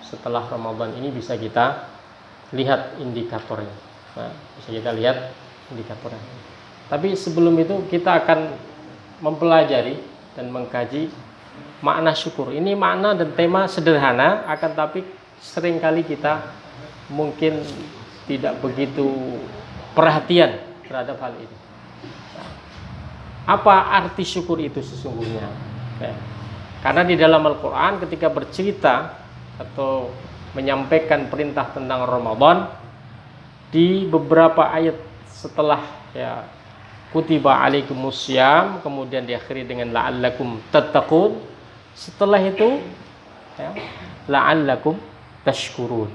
setelah Ramadan ini bisa kita lihat indikatornya. Nah, bisa kita lihat indikatornya. Tapi sebelum itu kita akan mempelajari dan mengkaji makna syukur. Ini makna dan tema sederhana, akan tapi seringkali kita mungkin tidak begitu perhatian terhadap hal ini. Apa arti syukur itu sesungguhnya? Karena di dalam Al-Quran ketika bercerita atau menyampaikan perintah tentang Ramadan, di beberapa ayat setelah kutiba alaikumussyam, kemudian diakhiri dengan la'allakum tattaqun, setelah itu la'allakum tashkurun,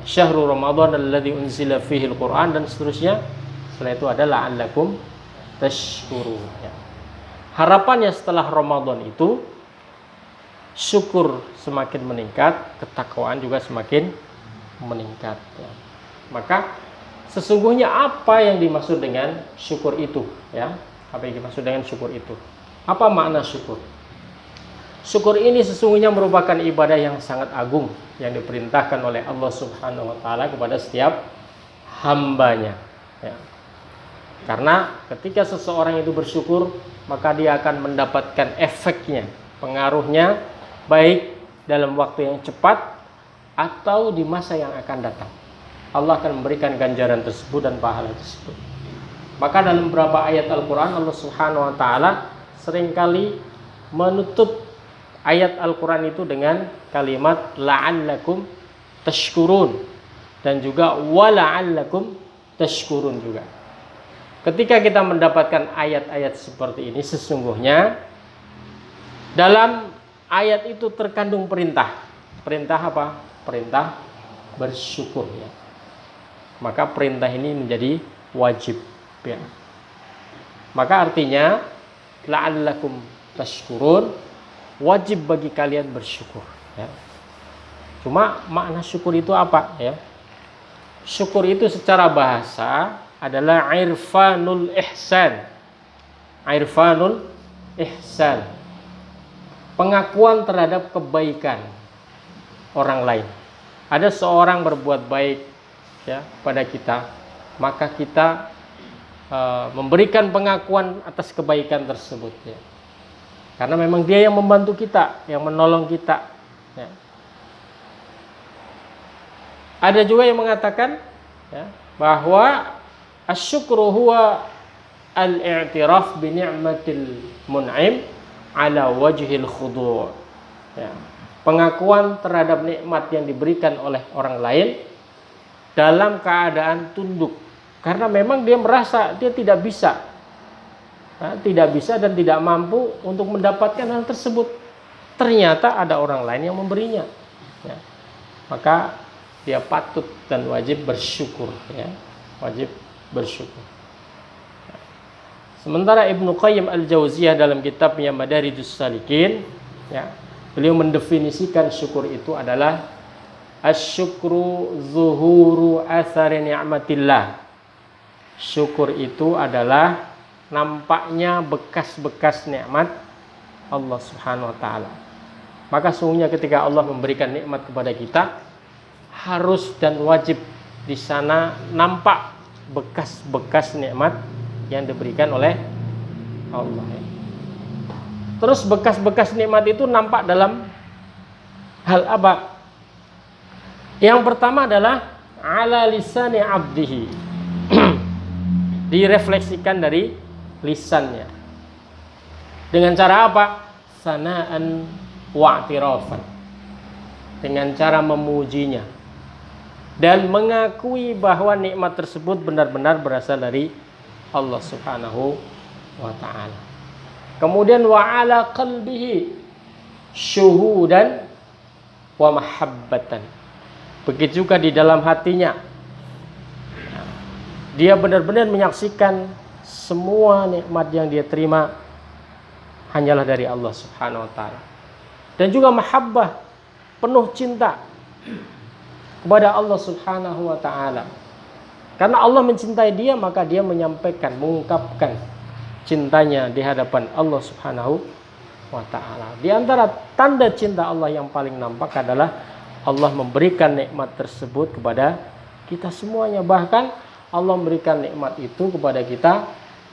syahrul Ramadan alladzi unzila fihi al-Quran, dan seterusnya. Setelah itu ada la'allakum tashkurun. Harapannya setelah Ramadan itu syukur semakin meningkat, ketakwaan juga semakin meningkat. Maka sesungguhnya apa yang dimaksud dengan syukur itu? Apa yang dimaksud dengan syukur itu? Apa makna syukur? Syukur ini sesungguhnya merupakan ibadah yang sangat agung yang diperintahkan oleh Allah Subhanahu wa taala kepada setiap hambanya. Karena ketika seseorang itu bersyukur, maka dia akan mendapatkan efeknya, pengaruhnya, baik dalam waktu yang cepat atau di masa yang akan datang. Allah akan memberikan ganjaran tersebut dan pahala tersebut. Maka dalam beberapa ayat Al-Quran, Allah Subhanahu wa ta'ala seringkali menutup ayat Al-Quran itu dengan kalimat la'allakum tashkurun, dan juga wala'allakum tashkurun juga. Ketika kita mendapatkan ayat-ayat seperti ini, sesungguhnya dalam ayat itu terkandung perintah. Perintah apa? Perintah bersyukur. Maka perintah ini menjadi wajib. Maka artinya la'allakum tashkurun, wajib bagi kalian bersyukur. Cuma makna syukur itu apa? Syukur itu secara bahasa adalah irfanul ihsan. Irfanul ihsan, pengakuan terhadap kebaikan orang lain. Ada seorang berbuat baik pada kita, maka kita memberikan pengakuan atas kebaikan tersebut, karena memang dia yang membantu kita, yang menolong kita. Ada juga yang mengatakan bahwa asyukru huwa al-i'tiraf bi ni'matil mun'im ala wajhil khudu'. Pengakuan terhadap nikmat yang diberikan oleh orang lain dalam keadaan tunduk, karena memang dia merasa dia tidak bisa dan tidak mampu untuk mendapatkan hal tersebut. Ternyata ada orang lain yang memberinya, maka dia patut dan wajib bersyukur, wajib bersyukur. Sementara Ibnu Qayyim Al-Jauziyah dalam kitabnya Madarijus Salikin, beliau mendefinisikan syukur itu adalah asyukru zuhuru athari ni'matillah. Syukur itu adalah nampaknya bekas-bekas nikmat Allah Subhanahu wa taala. Maka sungguhnya ketika Allah memberikan nikmat kepada kita, harus dan wajib di sana nampak bekas-bekas nikmat yang diberikan oleh Allah. Terus bekas-bekas nikmat itu nampak dalam hal apa? Yang pertama adalah ala lisani abdihi. Direfleksikan dari lisannya. Dengan cara apa? Sana'an wa'tirafan. Dengan cara memujinya dan mengakui bahwa nikmat tersebut benar-benar berasal dari Allah Subhanahu wa ta'ala. Kemudian wa ala qalbihi syuhudan wa mahabbatan. Begitu juga di dalam hatinya, dia benar-benar menyaksikan semua nikmat yang dia terima hanyalah dari Allah Subhanahu wa ta'ala. Dan juga mahabbah, penuh cinta kepada Allah Subhanahu wa ta'ala. Karena Allah mencintai dia, maka dia menyampaikan, mengungkapkan cintanya di hadapan Allah Subhanahu wa ta'ala. Di antara tanda cinta Allah yang paling nampak adalah Allah memberikan nikmat tersebut kepada kita semuanya. Bahkan Allah memberikan nikmat itu kepada kita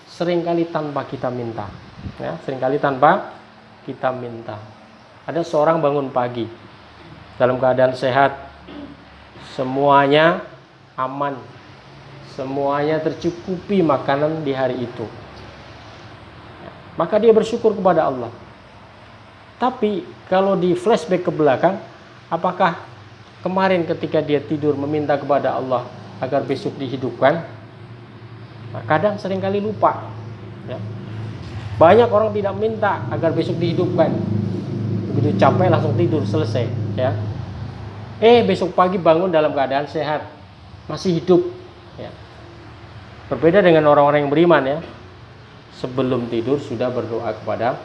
seringkali tanpa kita minta. Ya, seringkali tanpa kita minta. Ada seorang bangun pagi dalam keadaan sehat, semuanya aman, semuanya tercukupi makanan di hari itu. Maka dia bersyukur kepada Allah. Tapi kalau di flashback ke belakang, apakah kemarin ketika dia tidur meminta kepada Allah agar besok dihidupkan? Nah, kadang seringkali lupa. Ya. Banyak orang tidak minta agar besok dihidupkan. Begitu capek langsung tidur, selesai. Ya. Besok pagi bangun dalam keadaan sehat, masih hidup. Ya. Berbeda dengan orang-orang yang beriman ya. Sebelum tidur sudah berdoa kepada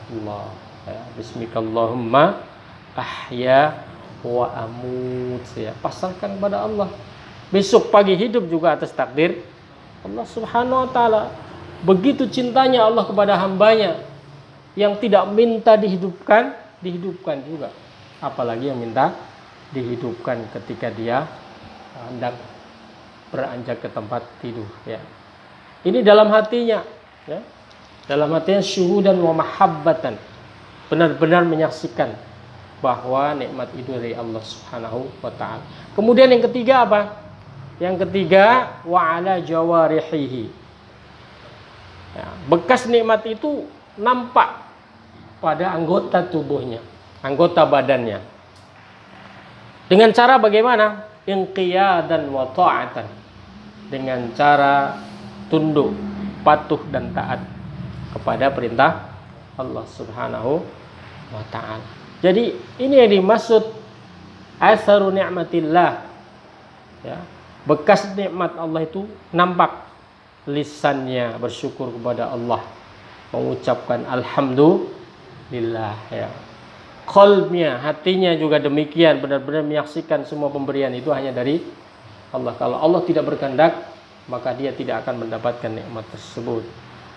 Allah. Ya. Bismikallahumma ahya wa amut. Ya. Pasrahkan kepada Allah. Besok pagi hidup juga atas takdir Allah Subhanahu wa ta'ala. Begitu cintanya Allah kepada hambanya, yang tidak minta dihidupkan, dihidupkan juga. Apalagi yang minta dihidupkan ketika dia hendak beranjak ke tempat tidur. Ya. Ini dalam hatinya, ya. Dalam hatinya syuhudan wa mahabbatan, benar-benar menyaksikan bahwa nikmat itu dari Allah Subhanahu wa ta'ala. Kemudian yang ketiga apa? Yang ketiga, wa ala jawarihihi. Ya, bekas nikmat itu nampak pada anggota tubuhnya, anggota badannya. Dengan cara bagaimana? Inqiyadan wa ta'atan. Dengan cara tunduk, patuh dan taat kepada perintah Allah Subhanahu wa ta'ala. Jadi ini yang dimaksud atharu ni'matillah. Ya. Bekas nikmat Allah itu nampak, lisannya bersyukur kepada Allah, mengucapkan alhamdulillah ya. Qalbnya, hatinya juga demikian, benar-benar menyaksikan semua pemberian itu hanya dari Allah. Kalau Allah tidak berkehendak, maka dia tidak akan mendapatkan nikmat tersebut.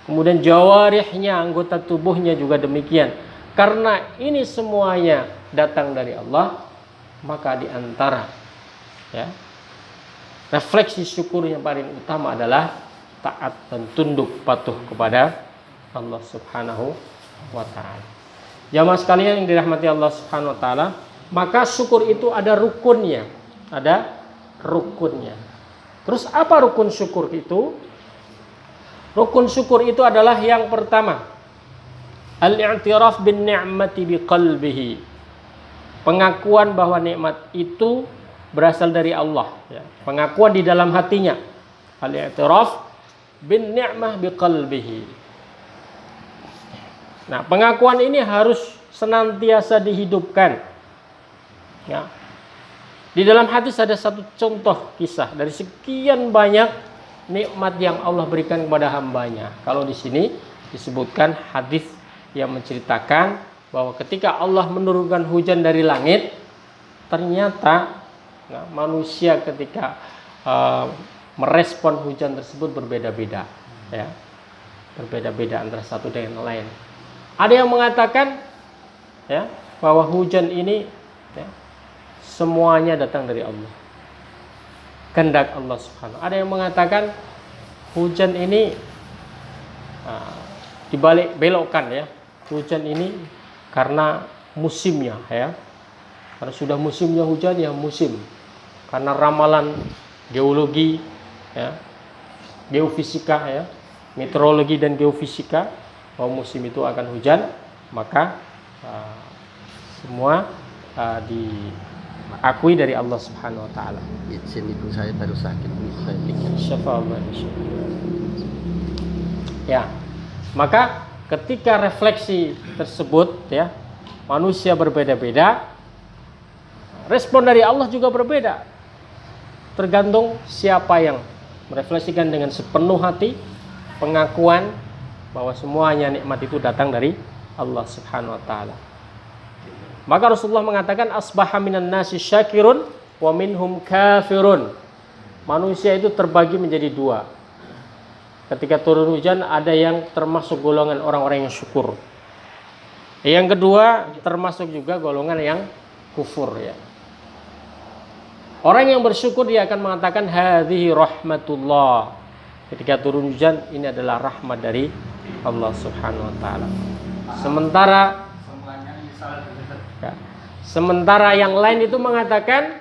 Kemudian jawarihnya, anggota tubuhnya juga demikian. Karena ini semuanya datang dari Allah, maka di antara ya, refleksi syukur yang paling utama adalah taat dan tunduk patuh kepada Allah Subhanahu wa ta'ala. Jamaah sekalian yang dirahmati Allah Subhanahu wa ta'ala, maka syukur itu ada rukunnya. Ada rukunnya. Terus apa rukun syukur itu? Rukun syukur itu adalah yang pertama, al-i'tiraf bin ni'mati biqalbihi. Pengakuan bahwa nikmat itu berasal dari Allah ya. Pengakuan di dalam hatinya, al-i'tiraf bin ni'mah biqalbihi. Nah, pengakuan ini harus senantiasa dihidupkan ya. Di dalam hadis ada satu contoh kisah dari sekian banyak nikmat yang Allah berikan kepada hambanya. Kalau di sini disebutkan hadis yang menceritakan bahwa ketika Allah menurunkan hujan dari langit, ternyata nah, manusia ketika merespon hujan tersebut berbeda-beda ya. Berbeda-beda antara satu dengan lain. Ada yang mengatakan ya, bahwa hujan ini ya, semuanya datang dari Allah, kehendak Allah Subhanahu. Ada yang mengatakan hujan ini dibalik belokkan ya. Hujan ini karena musimnya ya. Karena sudah musimnya hujan ya musim. Karena ramalan geologi ya, geofisika ya, meteorologi dan geofisika bahwa musim itu akan hujan, maka semua diakui dari Allah Subhanahu wa taala. Izin ibu saya baru sakit, saya tinggal. Syafa'allah. Ya. Maka ketika refleksi tersebut ya, manusia berbeda-beda, respon dari Allah juga berbeda. Tergantung siapa yang merefleksikan dengan sepenuh hati, pengakuan bahwa semuanya nikmat itu datang dari Allah Subhanahu wa taala. Maka Rasulullah mengatakan asbaha minan nasi syakirun wa minhum kafirun. Manusia itu terbagi menjadi dua. Ketika turun hujan ada yang termasuk golongan orang-orang yang syukur. Yang kedua, termasuk juga golongan yang kufur ya. Orang yang bersyukur dia akan mengatakan hadhihi rahmatullah. Ketika turun hujan, ini adalah rahmat dari Allah Subhanahu wa taala. Sementara yang lain itu mengatakan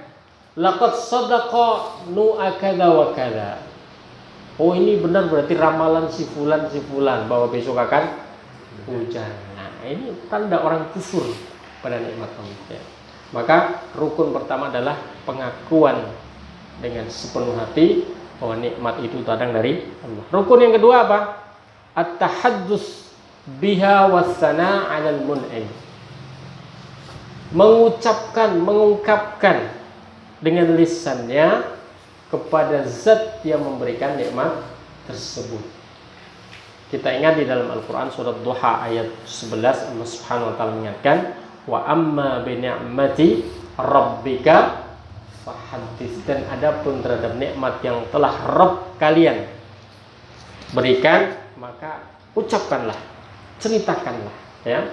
laqad sadaqa nu'akada wa kada. Oh, ini benar berarti ramalan si fulan bahwa besok akan hujan. Nah, ini tanda orang kufur pada nikmat Allah ya. Maka rukun pertama adalah pengakuan dengan sepenuh hati bahwa nikmat itu datang dari Allah. Rukun yang kedua apa? At-tahaddus biha was-sana 'alal mun'im. Mengungkapkan dengan lisannya kepada zat yang memberikan nikmat tersebut. Kita ingat di dalam Al-Quran surat Duha ayat 11 Allah Subhanahu wa taala mengingatkan wa amma bi ni'mati rabbika fahaddits, dan adapun terhadap nikmat yang telah Rabb kalian berikan maka ucapkanlah, ceritakanlah ya.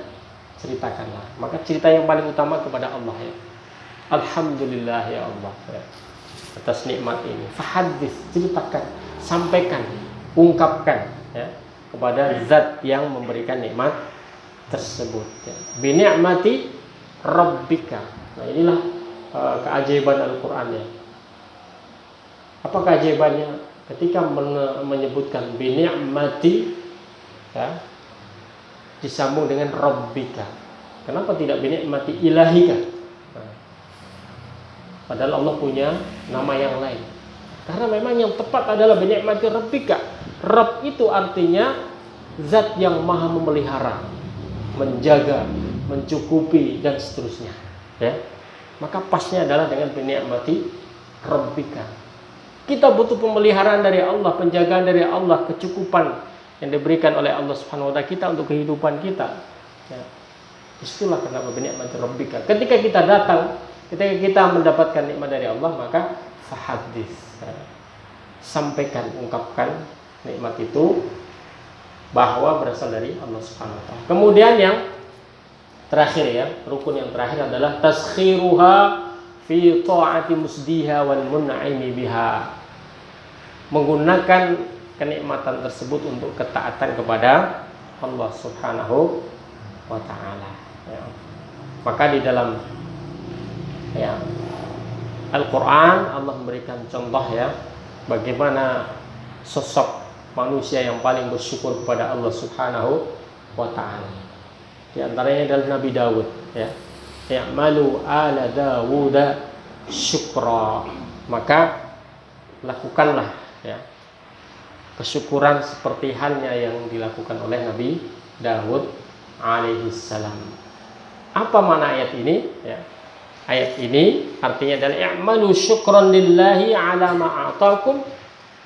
Ceritakanlah. Maka cerita yang paling utama kepada Allah ya. Alhamdulillah ya Allah ya, atas nikmat ini. Fahaddits, ceritakan, sampaikan, ungkapkan ya kepada zat yang memberikan nikmat tersebut ya. Bi ni'mati rabbika. Nah, inilah keajaiban Al-Qur'an ya. Apa keajaibannya? Ketika menyebutkan bi ni'mati ya, disambung dengan rabbika. Kenapa tidak bi ni'mati ilahika? Nah, padahal Allah punya nama yang lain. Karena memang yang tepat adalah bi ni'mati rabbika. Rabb itu artinya zat yang maha memelihara, menjaga, mencukupi dan seterusnya ya. Maka pasnya adalah dengan bi ni'mati rabbika. Kita butuh pemeliharaan dari Allah, penjagaan dari Allah, kecukupan yang diberikan oleh Allah Subhanahu wa taala kita untuk kehidupan kita ya. Itulah kenapa bi ni'mati rabbika. Ketika kita datang, ketika kita mendapatkan nikmat dari Allah, maka fahaddits ya. Sampaikan, ungkapkan nikmat itu bahwa berasal dari Allah Subhanahu wa taala. Kemudian yang terakhir ya, rukun yang terakhir adalah taskhiruha fi ta'ati musdiha wal mun'imi biha. Menggunakan kenikmatan tersebut untuk ketaatan kepada Allah Subhanahu wa taala ya. Maka di dalam ya Al-Qur'an Allah memberikan contoh ya bagaimana sosok manusia yang paling bersyukur kepada Allah Subhanahu wa taala. Di antaranya adalah Nabi Daud ya. Ya'malu ala Dawuda syukra. Maka lakukanlah ya kesyukuran seperti halnya yang dilakukan oleh Nabi Daud alaihi salam. Apa makna ayat ini ya? Ayat ini artinya adalah i'malu syukran lillahi ala ma a'takum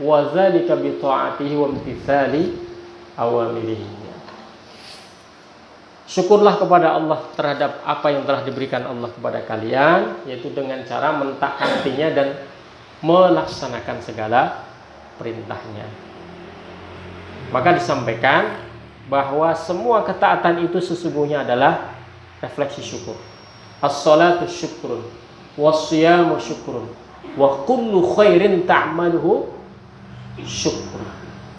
wa dzalika bi ta'atihi wa imtitsali awamirihi. Syukurlah kepada Allah terhadap apa yang telah diberikan Allah kepada kalian, yaitu dengan cara mentaatinya dan melaksanakan segala perintahnya. Maka disampaikan bahwa semua ketaatan itu sesungguhnya adalah refleksi syukur. As-salatu syukrun, was-siyamu syukrun, wa kullu khairin ta'maluhu syukur.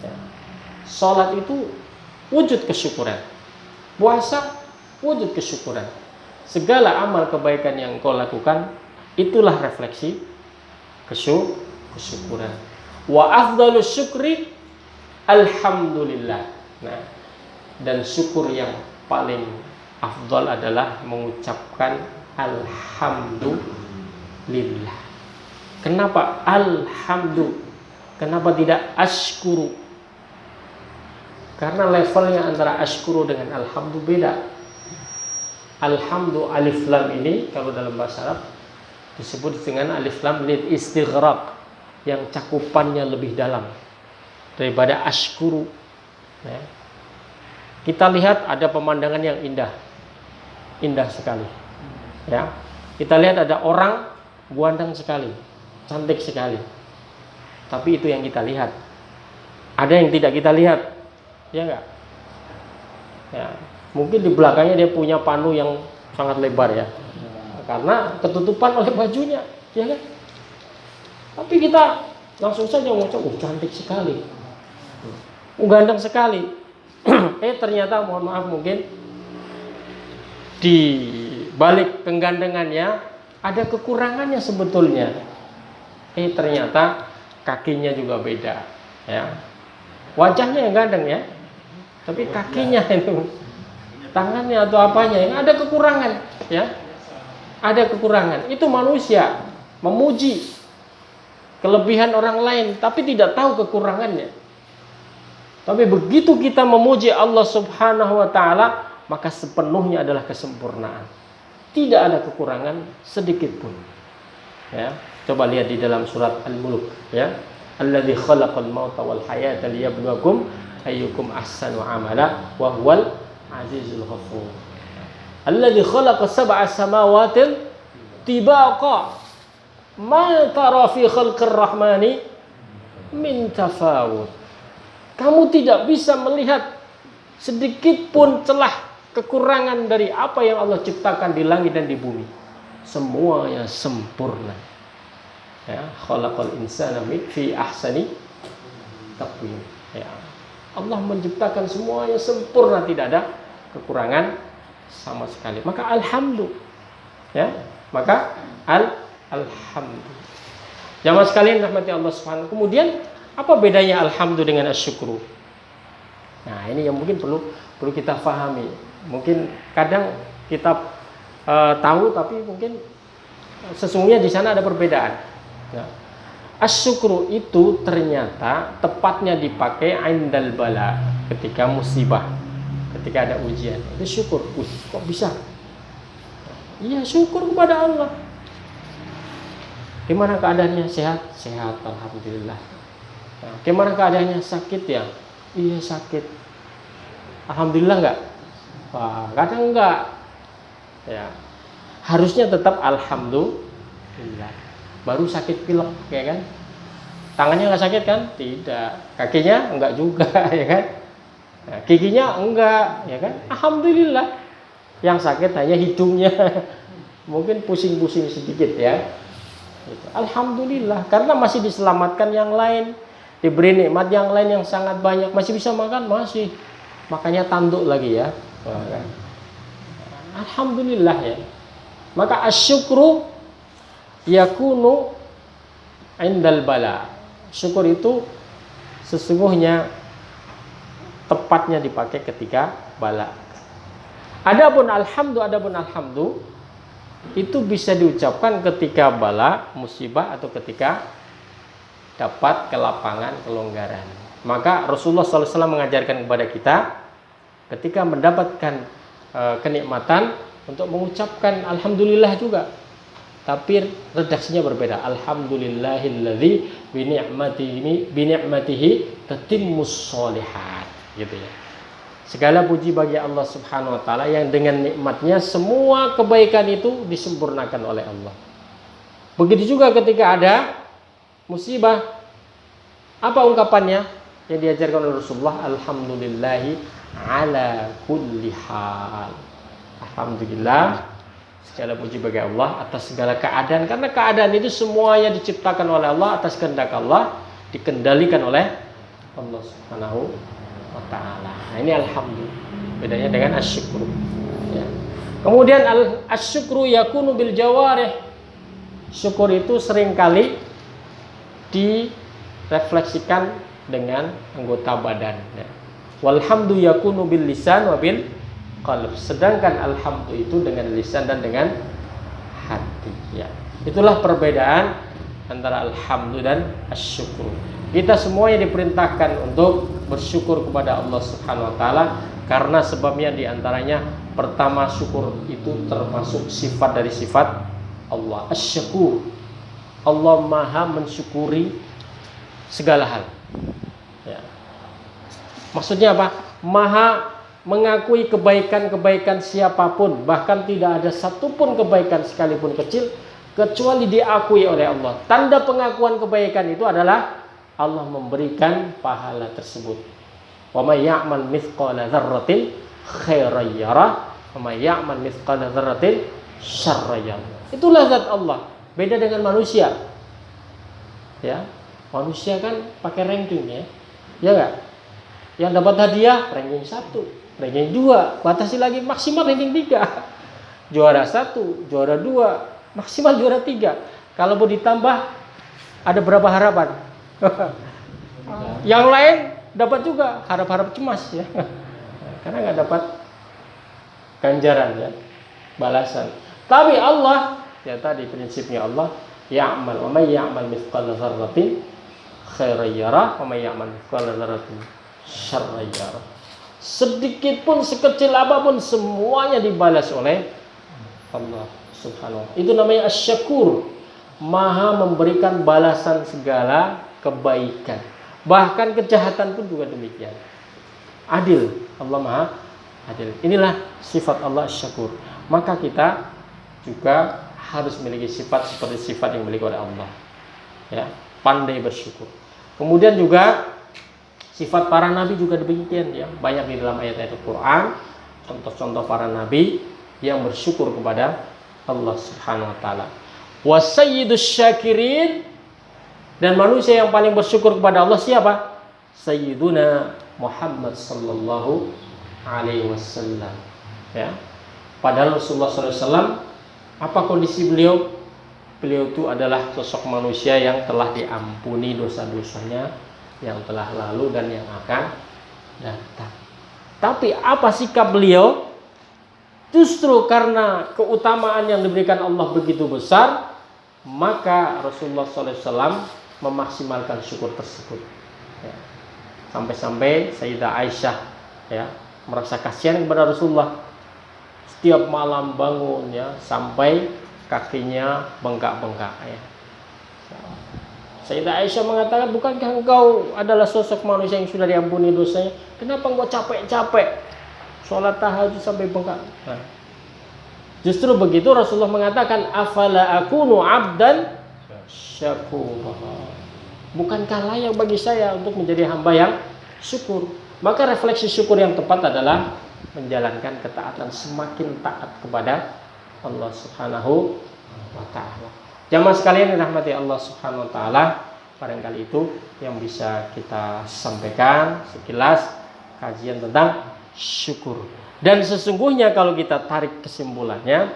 Ya. Salat itu wujud kesyukuran. Puasa wujud kesyukuran. Segala amal kebaikan yang kau lakukan itulah refleksi kesyukuran. Wa afdhalus syukri alhamdulillah. Nah, dan syukur yang paling afdal adalah mengucapkan alhamdulillah. Kenapa alhamdulillah? Kenapa tidak ashkuru? Karena levelnya antara ashkuru dengan alhamdu beda. Alhamdu alif lam ini kalau dalam bahasa Arab disebut dengan alif lam lil istighraq, yang cakupannya lebih dalam daripada ashkuru ya. Kita lihat ada pemandangan yang indah sekali ya. Kita lihat ada orang ganteng sekali, cantik sekali. Tapi itu yang kita lihat. Ada yang tidak kita lihat, ya enggak? Ya. Mungkin di belakangnya dia punya panu yang sangat lebar ya, karena ketutupan oleh bajunya, ya kan? Tapi kita langsung saja mengucap, cantik sekali, ganteng sekali. Ternyata mohon maaf, mungkin di balik kegandengannya ada kekurangannya sebetulnya. Ternyata kakinya juga beda, ya. Wajahnya yang ganteng ya, tapi kakinya itu, tangannya atau apanya yang ada kekurangan, ya. Ada kekurangan. Itu manusia memuji kelebihan orang lain tapi tidak tahu kekurangannya. Tapi begitu kita memuji Allah Subhanahu wa taala, maka sepenuhnya adalah kesempurnaan. Tidak ada kekurangan sedikit pun. Ya, coba lihat di dalam surat Al-Mulk, ya. Alladzi khalaqal mauta wal hayata liyabluwakum ayyukum ahsanu amala wa huwal azizul ghafur. Alladzi khalaqa sab'a samawati tibaqa ma tara fi khalqir rahmani min tafawut. Kamu tidak bisa melihat sedikit pun celah kekurangan dari apa yang Allah ciptakan di langit dan di bumi. Semuanya sempurna. Ya, khalaqal insana fi ahsani taqwim. Ya. Allah menciptakan semuanya sempurna, tidak ada kekurangan sama sekali. Maka alhamdulillah. Ya, maka alhamdulillah. Jamaah sekalian rahmati Allah Subhanahu. Kemudian apa bedanya alhamdulillah dengan asyukru? Nah, ini yang mungkin perlu kita pahami. Mungkin kadang kita tahu tapi mungkin sesungguhnya di sana ada perbedaan. Nah, asyukru itu ternyata tepatnya dipakai indal bala, ketika musibah, ketika ada ujian. Itu syukur. Kok bisa? Iya, syukur kepada Allah. Gimana keadaannya? Sehat? Sehat, alhamdulillah. Nah, gimana keadaannya? Sakit ya? Iya, sakit. Alhamdulillah enggak? Wah, kadang enggak. Ya. Harusnya tetap alhamdulillah. Baru sakit pilek, ya kan? Tangannya enggak sakit kan? Tidak. Kakinya enggak juga, ya kan? Nah, giginya enggak, ya kan? Alhamdulillah. Yang sakit hanya hidungnya. Mungkin pusing-pusing sedikit ya. Alhamdulillah, karena masih diselamatkan yang lain, diberi nikmat yang lain yang sangat banyak, masih bisa makan, masih. Makanya tanduk lagi ya. Alhamdulillah ya. Maka asyukru yakunu indal bala. Syukur itu sesungguhnya tepatnya dipakai ketika bala. Adapun alhamdu itu bisa diucapkan ketika bala, musibah, atau ketika dapat kelapangan, kelonggaran. Maka Rasulullah SAW mengajarkan kepada kita ketika mendapatkan kenikmatan untuk mengucapkan alhamdulillah juga. Tapi redaksinya berbeda. Alhamdulillahilladzi bi ni'matihi tatimmus sholihat, gitu ya. Segala puji bagi Allah Subhanahu wa taala yang dengan nikmatnya semua kebaikan itu disempurnakan oleh Allah. Begitu juga ketika ada musibah, apa ungkapannya yang diajarkan oleh Rasulullah? Alhamdulillahi ala kulli hal. Alhamdulillah, segala puji bagi Allah atas segala keadaan, karena keadaan itu semuanya diciptakan oleh Allah atas kehendak Allah, dikendalikan oleh Allah Subhanahu wa ta'ala. Nah, ini alhamdulillah. Bedanya dengan asyukru, ya. Kemudian asyukru yakunu bil jawarih. Syukur itu seringkali direfleksikan dengan anggota badan, ya. Walhamdu yakunu bil lisan wa bil qalb. Sedangkan alhamdu itu dengan lisan dan dengan hati, ya. Itulah perbedaan antara alhamdu dan asyukru. Kita semuanya diperintahkan untuk bersyukur kepada Allah Subhanahu wa taala, karena sebabnya diantaranya pertama, syukur itu termasuk sifat dari sifat Allah, asy-syukur. Allah Maha mensyukuri segala hal, ya. Maksudnya apa? Maha mengakui kebaikan-kebaikan siapapun, bahkan tidak ada satupun kebaikan sekalipun kecil kecuali diakui oleh Allah. Tanda pengakuan kebaikan itu adalah Allah memberikan pahala tersebut. Wa may ya'mal mithqala dzarratin khairan yarah wa may ya'mal mithqala dzarratin syarran yarah. Itulah zat Allah. Beda dengan manusia. Ya. Manusia kan pakai ranking ya. Ya enggak? Yang dapat hadiah ranking 1, ranking 2, batasi lagi maksimal ranking 3. Juara 1, juara 2, maksimal juara 3. Kalau mau ditambah ada berapa harapan? Yang lain dapat juga, harap-harap cemas ya. Karena nggak dapat ganjaran ya, balasan. Tapi Allah, ya tadi prinsipnya Allah, ya'mal wa may ya'mal mithqala dzarratin khairan yarah wa may ya'mal mithqala dzarratin syarran yarah. Sedikit pun, sekecil apapun, semuanya dibalas oleh Allah Subhanahu wa ta'ala. Itu namanya asy-syakur, maha memberikan balasan segala kebaikan. Bahkan kejahatan pun juga demikian. Adil, Allah maha adil. Inilah sifat Allah asy-syakur. Maka kita juga harus memiliki sifat seperti sifat yang dimiliki oleh Allah. Ya, pandai bersyukur. Kemudian juga sifat para nabi juga demikian ya. Banyak di dalam ayat-ayat Al-Qur'an contoh-contoh para nabi yang bersyukur kepada Allah Subhanahu wa taala. Wa sayyidus syakirin, dan manusia yang paling bersyukur kepada Allah siapa? Sayyiduna Muhammad sallallahu alaihi wasallam. Ya. Padahal Rasulullah SAW, apa kondisi beliau? Beliau itu adalah sosok manusia yang telah diampuni dosa-dosanya yang telah lalu dan yang akan datang. Tapi apa sikap beliau? Justru karena keutamaan yang diberikan Allah begitu besar, maka Rasulullah SAW memaksimalkan syukur tersebut. Ya. Sampai-sampai Sayyidah Aisyah ya merasa kasihan kepada Rasulullah. Setiap malam bangun ya sampai kakinya bengkak-bengkak ya. Sayyidah Aisyah mengatakan, bukankah engkau adalah sosok manusia yang sudah diampuni dosanya? Kenapa engkau capek-capek sholat tahajud sampai bengkak? Nah, justru begitu Rasulullah mengatakan, afala akunu abdan syakura. Bukankah layak bagi saya untuk menjadi hamba yang syukur? Maka refleksi syukur yang tepat adalah menjalankan ketaatan, semakin taat kepada Allah Subhanahu wa ta'ala. Jamaah sekalian yang dirahmati Allah Subhanahu wa ta'ala, barangkali itu yang bisa kita sampaikan sekilas kajian tentang syukur. Dan sesungguhnya kalau kita tarik kesimpulannya,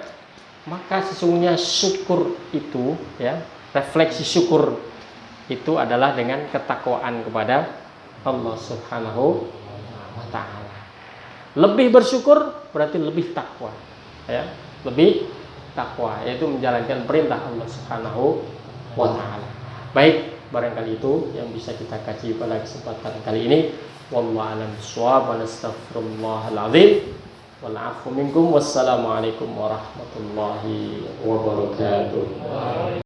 maka sesungguhnya syukur itu ya, refleksi syukur itu adalah dengan ketakwaan kepada Allah Subhanahu wa ta'ala. Lebih bersyukur berarti lebih takwa ya, lebih takwa, yaitu menjalankan perintah Allah Subhanahu wa ta'ala. Baik, barangkali itu yang bisa kita kaji pada kesempatan kali ini. Wallahu a'lam bishawab, wa nastaghfirullahal azim wal 'afwu minkum. Wassalamualaikum warahmatullahi wabarakatuh.